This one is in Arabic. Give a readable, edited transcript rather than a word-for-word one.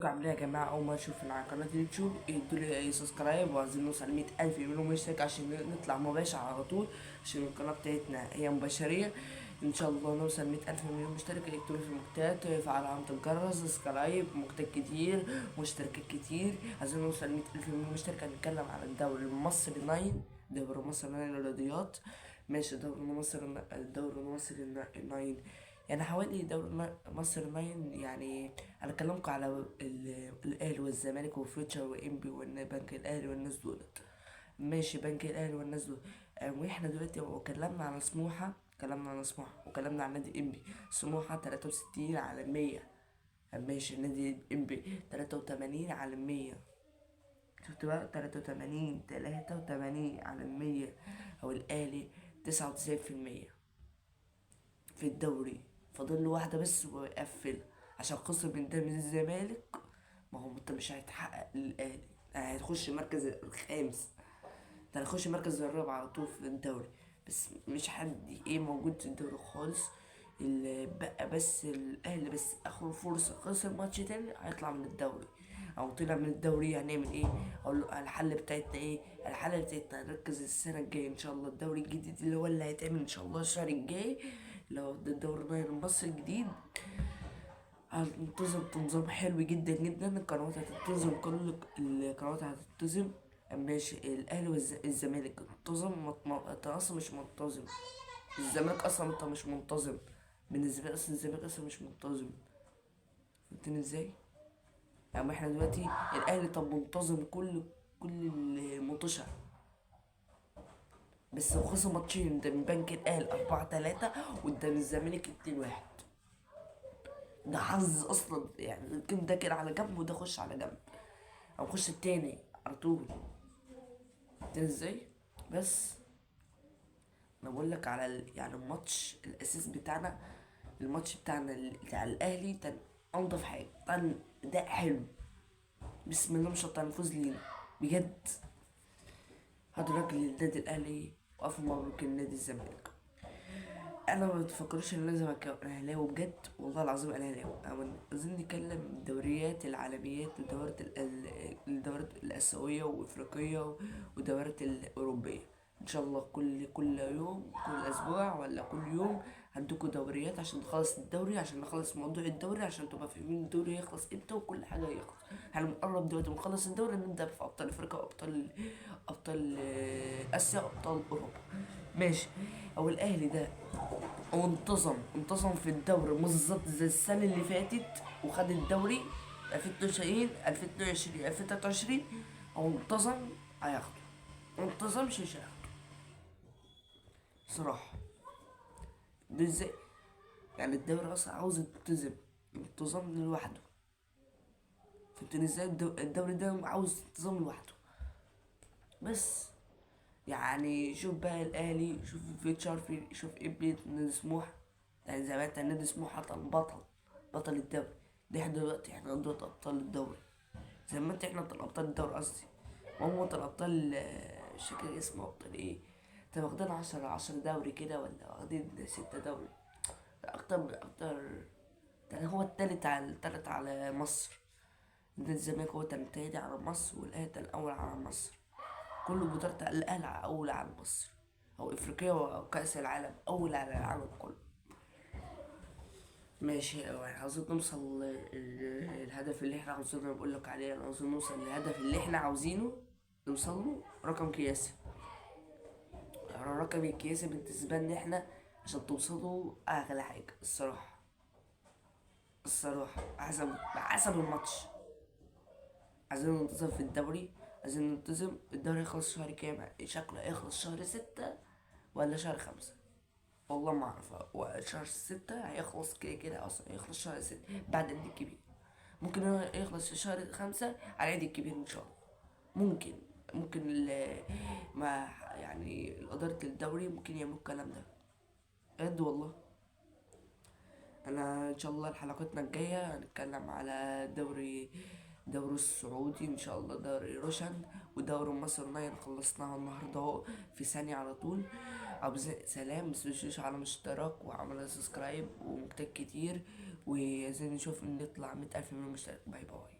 عاملين إيه يا جماعة؟ أول ما أشوفنا على قناة اليوتيوب ادولي أي سبسكرايب، وعايزين نوصل 100,000 يعملوا مشترك عشان نطلع مباشر على طول، عشان القناة بتاعتنا هي مباشرية. إن شاء الله نوصل 100,000 مليون مشترك. اكتبوا في المكتبات وفعل علامة الجرس، سبسكرايب، مكتب كتير، مشتركات كتير. عايزين نوصل 100,000 مليون مشترك. هنتكلم على الدوري المصري 9، دوري مصر 9 الرياضيات. ماشي، الدوري المصري 9 يعني حوالي دوري مصر 9 يعني. هنكلمكم على الاهلي والزمالك وفيوتشر وانبي والبنك الاهلي والناس دولت. ماشي، بنك الاهلي والناس دول. واحنا دلوقتي اتكلمنا على سموحه، وكلمنا عن نادي انبي. سموحه 63 على 100. ماشي، نادي انبي 83 على 100. شفت بقى؟ 83 على 100. او الاهلي 99% في الدوري. فاضل له واحدة بس ويقفل، عشان خسر من الزمالك. ما هو انت مش هيتحقق للأهلي، هتخش المركز الخامس. انت هتخش المركز الرابع على طول في الدوري. بس مش حد موجود في الدوري خالص. اللي بقى بس الأهلي، بس آخر فرصة، خسر ماتش تاني هيطلع من الدوري. أو طلع من الدوري هنعمل ايه؟ أقول له الحل بتاعتنا ايه؟ الحل بتاعتنا نركز السنة الجاية إن شاء الله. الدوري الجديد اللي هو اللي هيتعمل إن شاء الله الشهر الجاي، لو ده الدوري النهائي المصري الجديد، هتنتظم تنظيم حلو جدا جدا. القنوات هتنتظم، كل القنوات هتنتظم. ماشي، الاهلي والزمالك انتظم، انت اصلا مش منتظم. الزمالك اصلا انت مش منتظم. بالنسبه لي اصلا الزمالك اصلا مش منتظم. فهمتني ازاي؟ يعني احنا دلوقتي الاهلي طب منتظم كل المطوشه. بس هو خسر ماتشين قدام بنك الاهلي 4-3، وقدام الزمالك 2-1. ده حظ اصلا يعني. الجيم ده كده على جنب وده خش على جنب، او خش التاني على طول. ده ازاي؟ بس انا بقول لك على يعني الماتش الاساس بتاعنا. الماتش بتاعنا بتاع الاهلي كان انضف حاجه، كان ده حلو. بسم الله ما شاء الله، نفوز لينا بجد. هذا راجل النادي الاهلي، والف مبروك النادي الزمالك. انا ما بتفكرش ان لازم ابقى اهلاوي بجد، والله العظيم انا اهلاوي. عايزين نتكلم الدوريات العالميات، الدورات الاسيويه وافريقيه والدورات الاوروبيه. ان شاء الله كل يوم، كل اسبوع ولا كل يوم هندوكوا دوريات عشان نخلص الدوري، عشان نخلص موضوع الدوري، عشان تبقى فاهمين الدوري هيخلص امتى وكل حاجه هيخلص. احنا بنقرب دلوقتي بنخلص الدوري، نبدا في ابطال افريقيا وابطال اسيا وابطال اوروبا. ماشي. او الاهلي ده انتظم في الدوري بالظبط زي السنة اللي فاتت، وخد الدوري 2022 2022 2023. او انتظم هياخده، منتظمش مش هياخده صراحة. ده ازاي؟ يعني الدوري اصلا عاوز انتظام لوحده. فهمتني ازاي؟ الدوري ده عاوز انتظام لوحده. بس يعني شوف بقى الاهلي، شوف فيتشر، شوف ابني نادي سموحة. يعني زمان كان نادي سموحة بطل الدوري. ده احنا دلوقتي ابطال الدوري. زمان احنا ابطال الدوري قصدي. وهم ابطال مش فاكر اسمه ابطال ايه. طب واخدين 10 دوري كده، ولا واخدين 6 دوري؟ اكتر. يعني هو التالت على مصر. نادي الزمالك هو التاني على مصر، والاهلي الاول على مصر. كل بطولة الأهلي أول على مصر، أو إفريقيا أو كأس العالم أول على العالم كله. ماشي، عاوزين نوصل الهدف اللي احنا عاوزينه. بقول لك عليه، أنا عاوزين نوصل للهدف اللي احنا عاوزينه نوصل له. رقم قياسي، الرقم القياسي بالنسبة لنا احنا عشان توصلوا أغلى حاجة الصراحة حسب الماتش. عايزين ننتظم في الدوري. عايزين ننتظم. الدوري هيخلص شهر كام؟ شكله هيخلص شهر 6 ولا شهر 5. والله ما اعرف. شهر 6 هيخلص كده كده، اصلا هيخلص شهر 6 بعد العيد الكبير. ممكن هو يخلص في شهر 5 على العيد الكبير ان شاء الله. ممكن ممكن ما يعني إدارة الدوري ممكن يعملوا الكلام ده بجد والله. انا ان شاء الله حلقتنا الجايه هنتكلم على دوري السعودي ان شاء الله، دوري روشن، ودوري مصر ناين خلصناها النهارده اهو في ثانيه على طول. سلام. بس متنسوش على اشتراك وعمل سبسكرايب ومكتب كتير، وعايزين نشوف نطلع 100,000 مشترك. باي باي.